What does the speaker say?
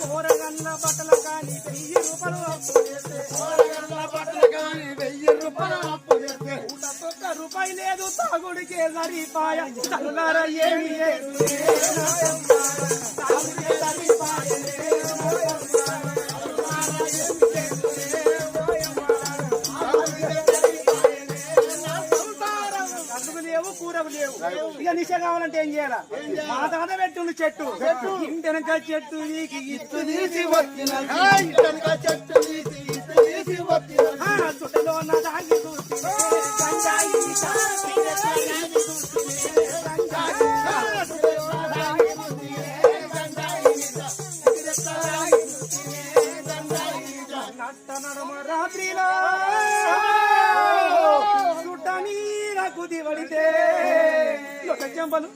పోరగల్ల బట్టల కానీ 1000 రూపాయలు ఒక్క రూపాయి లేదు తాగుడికే సరిపాయ తల్లారా ఏమి ఇక నిశ కావాలంటే ఏం చేయాలా మా తాత పెట్టుండు చెట్టు ఇంటెనక చెట్టు నీకు ఇత్తు తీసి చుట్టలో నా దాగి రాత్రిలో చుట్ట నీర కుది పడితే లొట చెంపలు